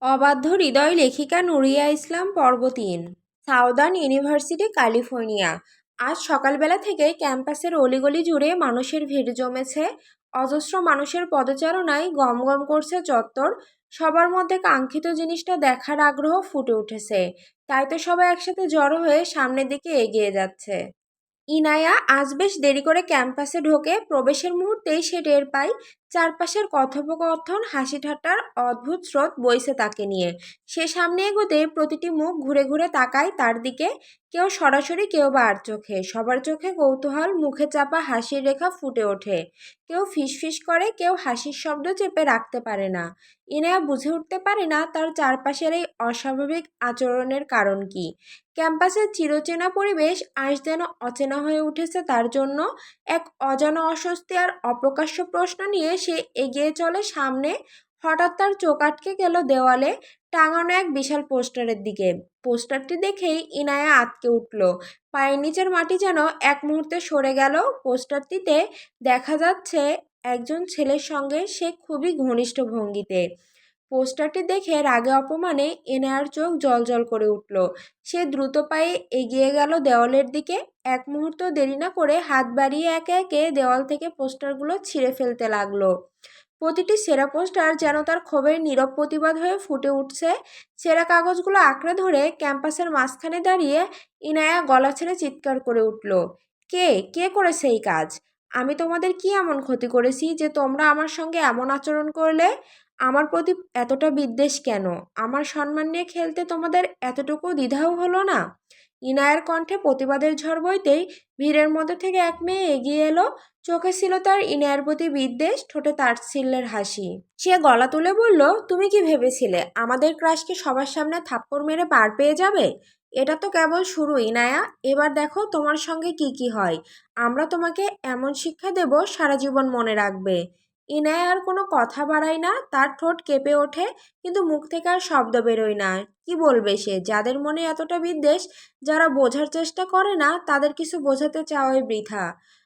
অবাধ্য হৃদয় লেখিকা নুরিয়া ইসলাম পর্ব ৩। Southern university, California. আজ সকালবেলা থেকে ক্যাম্পাসের অলিগলি জুড়ে মানুষের ভিড় জমেছে। অজস্র মানুষের পদচারণায় গমগম করছে চত্বর। সবার মধ্যে কাঙ্ক্ষিত জিনিসটা দেখার আগ্রহ ফুটে উঠেছে। তাই তো সবাই একসাথে জড়ো হয়ে সামনের দিকে এগিয়ে যাচ্ছে। ইনায়া আজ বেশ দেরি করে ক্যাম্পাসে ঢোকে। প্রবেশের মুহূর্তেই সে টের পায় চারপাশের কথোপকথন, হাসি ঠাট্টার অদ্ভুত স্রোত বইছে তাকে নিয়ে। সে সামনে এগোতেই প্রতিটি মুখ ঘুরে ঘুরে তাকায় তার দিকে। কেউ সরাসরি, কেউ বা আর চোখে। সবার চোখে কৌতূহল, মুখে চাপা হাসির রেখা ফুটে ওঠে। কেউ ফিসফিস করে, কেউ হাসির শব্দ চেপে রাখতে পারে না। ইনায়া বুঝে উঠতে পারে না তার চারপাশের এই অস্বাভাবিক আচরণের কারণ কি। ক্যাম্পাসের চিরচেনা পরিবেশ আজ যেন অচেনা হয়ে উঠেছে তার জন্য। এক অজানা অস্বস্তি আর অপ্রকাশ্য প্রশ্ন নিয়ে সে এগিয়ে চলে সামনে। হঠাৎ তার চোখ আটকে গেল দেওয়ালে টাঙানো এক বিশাল পোস্টারের দিকে। পোস্টারটি দেখেই ইনায়া আঁতকে উঠল। পায়ের নিচের মাটি যেন এক মুহূর্তে সরে গেল। পোস্টারটিতে দেখা যাচ্ছে একজন ছেলের সঙ্গে সে খুবই ঘনিষ্ঠ ভঙ্গিতে। পোস্টারটি দেখে রাগে অপমানে এনায়ার চোখ জ্বলজ্বল করে উঠল। সে দ্রুত পায়ে এগিয়ে গেল দেওয়ালের দিকে। এক মুহূর্ত দেরি না করে হাত বাড়িয়ে একে একে দেওয়াল থেকে পোস্টারগুলো ছিঁড়ে ফেলতে লাগলো। প্রতিটি ছেঁড়া পোস্টার যেন তার ক্ষোভের নীরব প্রতিবাদ হয়ে ফুটে উঠছে। ছেঁড়া কাগজগুলো আঁকড়ে ধরে ক্যাম্পাসের মাঝখানে দাঁড়িয়ে ইনায়া গলা ছেড়ে চিৎকার করে উঠল, কে কে করেছে এই কাজ? আমি তোমাদের কি এমন ক্ষতি করেছি যে তোমরা আমার সঙ্গে এমন আচরণ করলে? আমার প্রতি এতটা বিদ্বেষ কেন? আমার সম্মান নিয়ে খেলতে তোমাদের এতটুকু দ্বিধাও হলো না? ইনায়ের কণ্ঠে প্রতিবাদের ঝড় বইতেই ভিড়ের মধ্যে থেকে এক মেয়ে এগিয়ে এলো। চোখে ছিল তার ইনায়ের প্রতি বিদ্বেষ, ঠোঁটে তাচ্ছিল্যের হাসি। সে গলা তুলে বলল, তুমি কি ভেবেছিলে আমাদের ক্রাশকে সবার সামনে থাপ্পড় মেরে পার পেয়ে যাবে? এটা তো কেবল শুরু ইনায়া। এবার দেখো তোমার সঙ্গে কি কি হয়। আমরা তোমাকে এমন শিক্ষা দেব সারা জীবন মনে রাখবে। ইনায়া আর কোনো কথা বাড়ায় না। তার ঠোঁট কেঁপে ওঠে, কিন্তু মুখ থেকে আর শব্দ বেরোয় না। কি বলবে সে? যাদের মনে এতটা বিদ্বেষ, যারা বোঝার চেষ্টা করে না, তাদের কিছু বোঝাতে চাওয়াই বৃথা।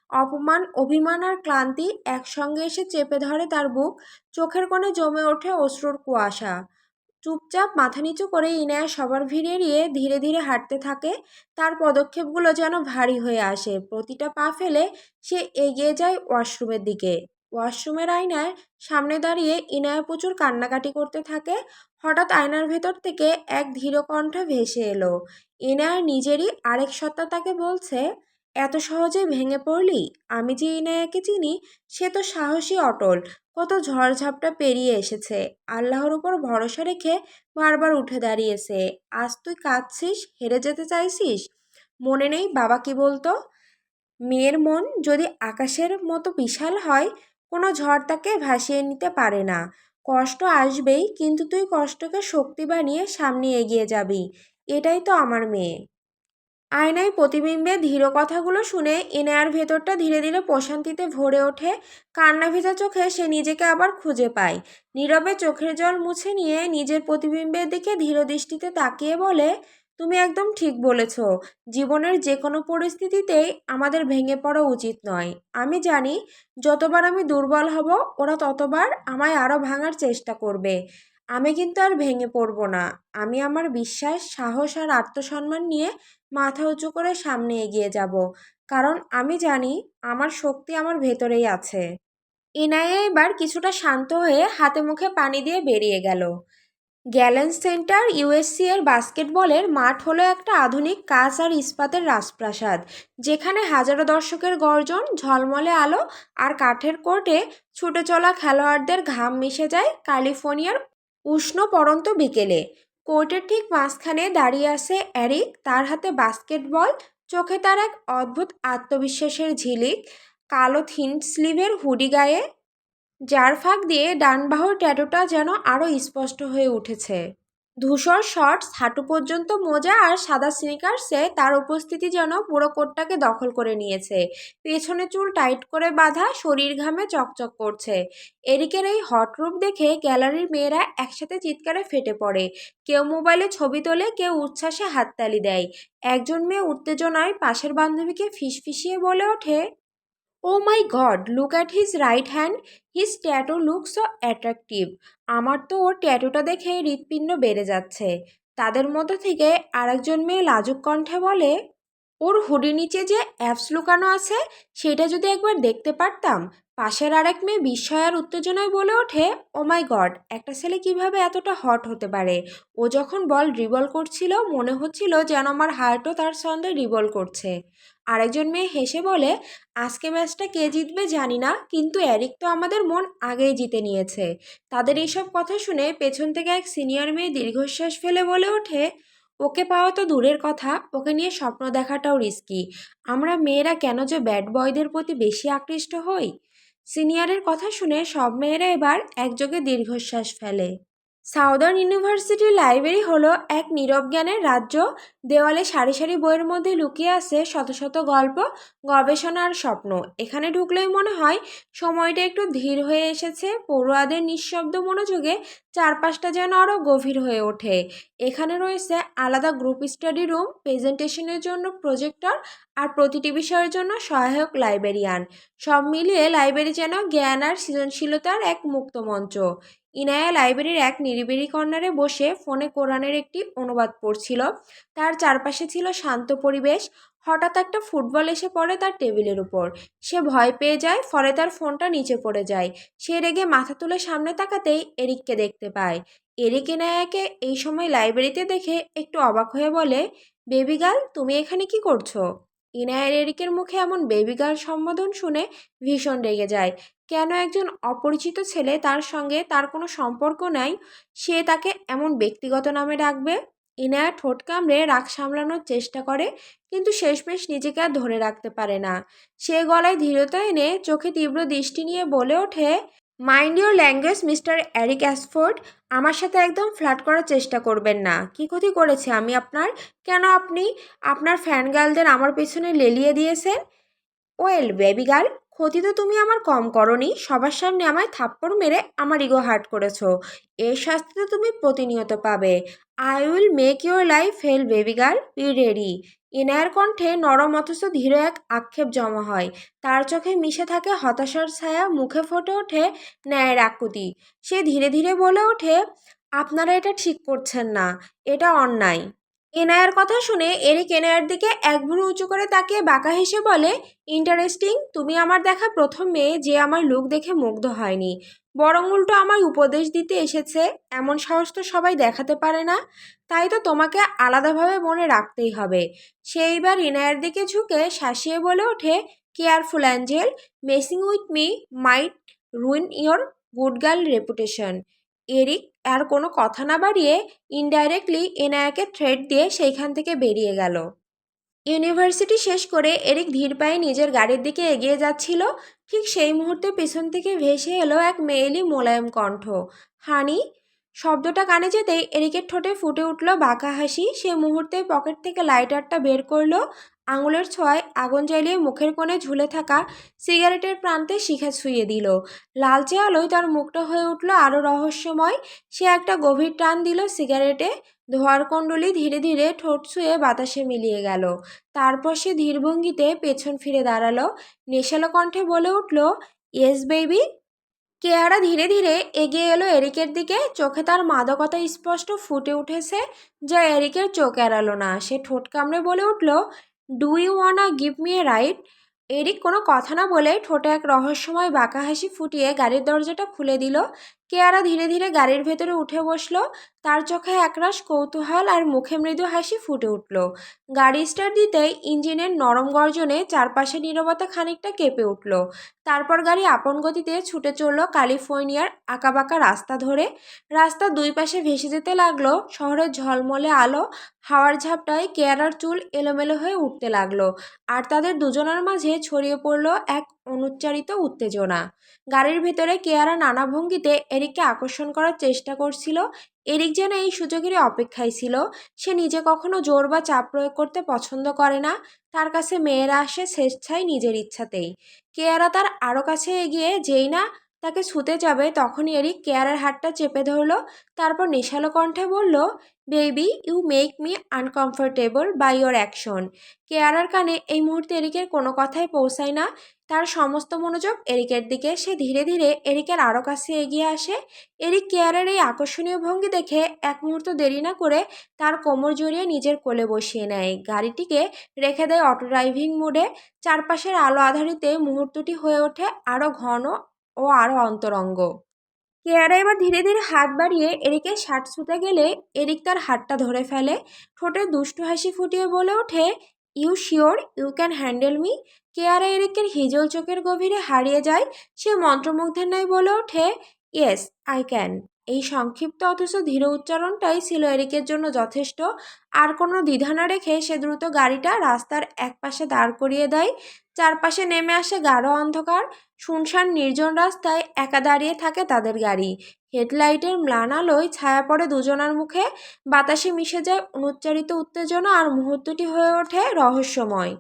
অপমান, অভিমান আর ক্লান্তি একসঙ্গে এসে চেপে ধরে তার বুক। চোখের কোণে জমে ওঠে অশ্রুর কুয়াশা। চুপচাপ মাথা নিচু করে ইনায়া সবার ভিড় এড়িয়ে ধীরে ধীরে হাঁটতে থাকে। তার পদক্ষেপগুলো যেন ভারী হয়ে আসে। প্রতিটা পা ফেলে সে এগিয়ে যায় ওয়াশরুমের দিকে। ওয়াশরুমের আয়নায় সামনে দাঁড়িয়ে ইনায়া প্রচুর কান্নাকাটি করতে থাকে। হঠাৎ আয়নার ভেতর থেকে এক ধীর কণ্ঠ ভেসে এলো। ইনায়ার নিজেরই আরেক সত্তা তাকে বলছে, এত সহজে ভেঙে পড়লি? আমি যে ইনায়াকে চিনি, সে তো সাহসী, অটল। কত ঝড়ঝাপটা পেরিয়ে এসেছে। আল্লাহর উপর ভরসা রেখে বারবার উঠে দাঁড়িয়েছে। আজ তুই কাঁদছিস, হেরে যেতে চাইছিস? মনে নেই বাবা কি বলতো? মেয়ের মন যদি আকাশের মতো বিশাল হয়, কোনো ঝড় তাকে ভাসিয়ে নিতে পারে না। কষ্ট আসবেই, কিন্তু তুই কষ্টকে শক্তি বানিয়ে সামনে এগিয়ে যাবি। এটাই তো আমার মেয়ে। আয়নায় প্রতিবিম্বে ধীর কথাগুলো শুনে ইনায়ার ভেতরটা ধীরে ধীরে প্রশান্তিতে ভরে ওঠে। কান্না ভেজা চোখে সে নিজেকে আবার খুঁজে পায়। নীরবে চোখের জল মুছে নিয়ে নিজের প্রতিবিম্বের দিকে ধীর দৃষ্টিতে তাকিয়ে বলে, তুমি একদম ঠিক বলেছ। জীবনের যে কোনো পরিস্থিতিতেই আমাদের ভেঙে পড়া উচিত নয়। আমি জানি যতবার আমি দুর্বল হব, ওরা ততবার আমায় আরও ভাঙার চেষ্টা করবে। আমি কিন্তু আর ভেঙে পড়ব না। আমি আমার বিশ্বাস, সাহস আর আত্মসম্মান নিয়ে মাথা উঁচু করে সামনে এগিয়ে যাব। কারণ আমি জানি আমার শক্তি আমার ভেতরেই আছে। ইনায়া এবার কিছুটা শান্ত হয়ে হাতে মুখে পানি দিয়ে বেরিয়ে গেল। গ্যালেন সেন্টার ইউএসসি এর বাস্কেটবলের মাঠ হলো একটা আধুনিক কাঁচ আর ইস্পাতের রাজপ্রাসাদ, যেখানে হাজারো দর্শকের গর্জন, ঝলমলে আলো আর কাঠের কোর্টে ছুটে চলা খেলোয়াড়দের ঘাম মিশে যায় ক্যালিফোর্নিয়ার উষ্ণ পড়ন্ত বিকেলে। কোর্টের ঠিক মাঝখানে দাঁড়িয়ে আছে এরিক, তার হাতে বাস্কেটবল। চোখে তার এক অদ্ভুত আত্মবিশ্বাসের ঝিলিক। কালো থিন স্লিভের হুডি গায়ে, যার ফাঁক দিয়ে ডান বাহুর ট্যাটুটা যেন আরও স্পষ্ট হয়ে উঠেছে। ধূসর শর্টস, হাঁটু পর্যন্ত মোজা আর সাদা স্নিকার্সে তার উপস্থিতি যেন পুরো কোটটাকে দখল করে নিয়েছে। পেছনে চুল টাইট করে বাঁধা, শরীর ঘামে চকচক করছে। এরিকের এই হট রূপ দেখে গ্যালারির মেয়েরা একসাথে চিৎকারে ফেটে পড়ে। কেউ মোবাইলে ছবি তোলে, কেউ উচ্ছ্বাসে হাততালি দেয়। একজন মেয়ে উত্তেজনায় পাশের বান্ধবীকে ফিসফিসিয়ে বলে ওঠে, oh my god, look at his right hand, his tattoo look so attractive. আমার তো ওর ট্যাটুটা দেখে হৃৎপিণ্ড বেড়ে যাচ্ছে। তাদের মধ্য থেকে আরেকজন মেয়ে লাজুক কণ্ঠে বলে, ওর হুডির নিচে যে অ্যাপস লুকানো আছে সেটা যদি একবার দেখতে পারতাম। পাশের আরেক মেয়ে বিস্ময় আর উত্তেজনায় বলে ওঠে, ও মাই গড, একটা ছেলে কিভাবে এতটা হট হতে পারে। ও যখন বল ড্রিবল করছিল মনে হচ্ছিল যেন আমার হার্টও তার ছন্দে ড্রিবল করছে। আরেকজন মেয়ে হেসে বলে, আজকে ম্যাচটা কে জিতবে জানি না, কিন্তু এরিক তো আমাদের মন আগেই জিতে নিয়েছে। তাদের এইসব কথা শুনে পেছন থেকে এক সিনিয়র মেয়ে দীর্ঘশ্বাস ফেলে বলে ওঠে, ওকে পাওয়া তো দূরের কথা, ওকে নিয়ে স্বপ্ন দেখাটাও রিস্কি। আমরা মেয়েরা কেন যে ব্যাড বয়দের প্রতি বেশি আকৃষ্ট হই। সিনিয়রের কথা শুনে সব মেয়েরা এবার একযোগে দীর্ঘশ্বাস ফেলে। সাউদার্ন ইউনিভার্সিটির লাইব্রেরি হলো এক নীরব জ্ঞানের রাজ্য। দেওয়ালে সারি সারি বইয়ের মধ্যে লুকিয়ে আছে শত শত গল্প, গবেষণা আর স্বপ্ন। এখানে ঢুকলেই মনে হয় সময়টা একটু ধীর হয়ে এসেছে। পড়ুয়াদের নিঃশব্দ মনোযোগে চারপাশটা যেন আরও গভীর হয়ে ওঠে। এখানে রয়েছে আলাদা গ্রুপ স্টাডি রুম, প্রেজেন্টেশনের জন্য প্রজেক্টর আর প্রতিটি বিষয়ের জন্য সহায়ক লাইব্রেরিয়ান। সব মিলিয়ে লাইব্রেরি যেন জ্ঞান আর সৃজনশীলতার এক মুক্ত মঞ্চ। ইনায়া লাইব্রেরির এক নিরিবিলি কর্নারে বসে ফোনে কোরআনের একটি অনুবাদ পড়ছিল। তার চারপাশে ছিল শান্ত পরিবেশ। হঠাৎ একটা ফুটবল এসে পড়ে তার টেবিলের উপর। সে ভয় পেয়ে যায়, ফলে তার ফোনটা নিচে পড়ে যায়। সে রেগে মাথা তুলে সামনে তাকাতেই এরিককে দেখতে পায়। এরিক ইনায়াকে এই সময় লাইব্রেরিতে দেখে একটু অবাক হয়ে বলে, বেবি গার্ল, তুমি এখানে কি করছো? ইনায়ার এরিকের মুখে এমন বেবি গার্ল সম্বোধন শুনে ভীষণ রেগে যায়। কেন একজন অপরিচিত ছেলে, তার সঙ্গে তার কোনো সম্পর্ক নাই, সে তাকে এমন ব্যক্তিগত নামে ডাকবে? ইনায়া ঠোঁট কামড়ে রাগ সামলানোর চেষ্টা করে, কিন্তু শেষমেশ নিজেকে আর ধরে রাখতে পারে না। সে গলায় ধীরতা এনে চোখে তীব্র দৃষ্টি নিয়ে বলে ওঠে, mind your language mister Eric Ashford. আমার সাথে একদম ফ্লার্ট করার চেষ্টা করবেন না। কি ক্ষতি করেছে আমি আপনার? কেন আপনি আপনার ফ্যান গার্লদের আমার পেছনে লেলিয়ে দিয়েছেন? ওয়েল বেবি গার্ল, ক্ষতি তো তুমি আমার কম করনি। সবার সামনে আমায় থাপ্পড় মেরে আমার ইগো হার্ট করেছো। এর শাস্তি তো তুমি প্রতিনিয়ত পাবে। I will make your life hell baby girl, be ready. ইনায়ের কণ্ঠে নরম অথচ ধীর এক আক্ষেপ জমা হয়। তার চোখে মিশে থাকে হতাশার ছায়া, মুখে ফুটে ওঠে ন্যায়ের আকুতি। সে ধীরে ধীরে বলে ওঠে, আপনারা এটা ঠিক করছেন না, এটা অন্যায়। এনায়ার কথা শুনে এরিক এনায়ার দিকে এক ভ্রু উঁচু করে তাকিয়ে বাঁকা হেসে বলে, ইন্টারেস্টিং, তুমি আমার দেখা প্রথম মেয়ে যে আমার লুক দেখে মুগ্ধ হয়নি, বরং উল্টো আমায় উপদেশ দিতে এসেছে। এমন সাহস তো সবাই দেখাতে পারে না। তাই তো তোমাকে আলাদাভাবে মনে রাখতেই হবে। সেইবার ইনায়ার দিকে ঝুঁকে শাসিয়ে বলে ওঠে, careful angel, messing with me might ruin your good girl reputation. Eric আর কোনো কথা না বাড়িয়ে ইনডাইরেক্টলি এনায়াকে থ্রেট দিয়ে সেইখান থেকে বেরিয়ে গেল। ইউনিভার্সিটি শেষ করে এরিক ধীর পায়ে নিজের গাড়ির দিকে এগিয়ে যাচ্ছিল। ঠিক সেই মুহূর্তে পেছন থেকে ভেসে এলো এক মেয়েলি মোলায়েম কণ্ঠ, হানি। শব্দটা কানে যেতেই এরিকের ঠোঁটে ফুটে উঠল বাঁকা হাসি। সে মুহূর্তে পকেট থেকে লাইটারটা বের করলো। আঙুলের ছোঁয়ায় আগুন জ্বালিয়ে মুখের কোণে ঝুলে থাকা সিগারেটের প্রান্তে শিখা ছুঁয়ে দিল। লালচে আলোয় তার মুখটা হয়ে উঠল আরও রহস্যময়। সে একটা গভীর টান দিল সিগারেটে। ধোঁয়ার কুণ্ডলী ধীরে ধীরে ঠোঁট ছুঁয়ে বাতাসে মিলিয়ে গেল। তারপর সে ধীর ভঙ্গিতে পেছন ফিরে দাঁড়ালো, নেশালো কণ্ঠে বলে উঠল, ইয়েস বেবি। কেয়ারা ধীরে ধীরে এগিয়ে এলো এরিকের দিকে। চোখে তার মাদকতা স্পষ্ট ফুটে উঠেছে, যা এরিকের চোখ এড়ালো না। সে ঠোঁট কামড়ে বলে উঠল, do you wanna give me a ride? Eric কোনো কথা না বলে ঠোঁটে এক রহস্যময় বাঁকা হাসি ফুটিয়ে গাড়ির দরজাটা খুলে দিল। কেয়ারা ধীরে ধীরে গাড়ির ভেতরে উঠে বসলো। তার চোখে একরাশ কৌতূহল আর মুখে মৃদু হাসি ফুটে উঠল। গাড়ি স্টার্ট দিতেই ইঞ্জিনের নরম গর্জনে চারপাশে নীরবতা খানিকটা কেঁপে উঠল। তারপর গাড়ি আপন গতিতে ছুটে চলল ক্যালিফোর্নিয়ার আঁকাবাঁকা রাস্তা ধরে। রাস্তার দুই পাশে ভেসে যেতে লাগলো শহরের ঝলমলে আলো। হাওয়ার ঝাপটায় কেয়ারার চুল এলোমেলো হয়ে উঠতে লাগলো, আর তাদের দুজনের মাঝে ছড়িয়ে পড়ল এক অনুচ্চারিত উত্তেজনা। গাড়ির ভেতরে কেয়ারা নানা ভঙ্গিতে এরিককে আকর্ষণ করার চেষ্টা করছিল। এরিক যেন এই সুযোগেরই অপেক্ষায় ছিল। সে নিজে কখনো জোর বা চাপ প্রয়োগ করতে পছন্দ করে না। তার কাছে মেয়েরা আসে স্বেচ্ছায়, নিজের ইচ্ছাতেই। কেয়ারা তার আরও কাছে এগিয়ে যেই না তাকে ছুতে যাবে তখনই এরিক কেয়ারের হাতটা চেপে ধরল। তারপর নেশালো কণ্ঠে বলল, baby you make me uncomfortable by your action. কেয়ারার কানে এই মুহূর্তে এরিকের কোনো কথাই পৌঁছায় না। তার সমস্ত মনোযোগ এরিকের দিকে। সে ধীরে ধীরে এরিকের আরও কাছে এগিয়ে আসে। এরিক কেয়ারের এই আকর্ষণীয় ভঙ্গি দেখে এক মুহূর্ত দেরি না করে তার কোমর জড়িয়ে নিজের কোলে বসিয়ে নেয়। গাড়িটিকে রেখে দেয় অটো ড্রাইভিং মোডে। চারপাশের আলো আঁধারিতে মুহূর্তটি হয়ে ওঠে আরও ঘন ও আরও অন্তরঙ্গ। কেয়ারা এবার ধীরে ধীরে হাত বাড়িয়ে এরিকের শার্ট ছুঁতে গেলে এরিক তার হাতটা ধরে ফেলে। ঠোঁটে দুষ্টু হাসি ফুটিয়ে বলে ওঠে, you sure you can handle me. Kiara এরিকের হিজল চোখের গভীরে হারিয়ে যায়। সে মন্ত্রমুগ্ধের ন্যায় বলে ওঠে, ইয়েস আই ক্যান। এই সংক্ষিপ্ত অথচ ধীর উচ্চারণটাই ছিল এরিকের জন্য যথেষ্ট। আর কোনো দ্বিধা না রেখে সে দ্রুত গাড়িটা রাস্তার একপাশে দাঁড় করিয়ে দেয়। চারপাশে নেমে আসে গাঢ় অন্ধকার। শুনশান নির্জন রাস্তায় একা দাঁড়িয়ে থাকে তাদের গাড়ি। হেডলাইটের ম্লান আলোয় ছায়া পড়ে দুজনার মুখে। বাতাসে মিশে যায় অনুচ্চারিত উত্তেজনা আর মুহূর্তটি হয়ে ওঠে রহস্যময়।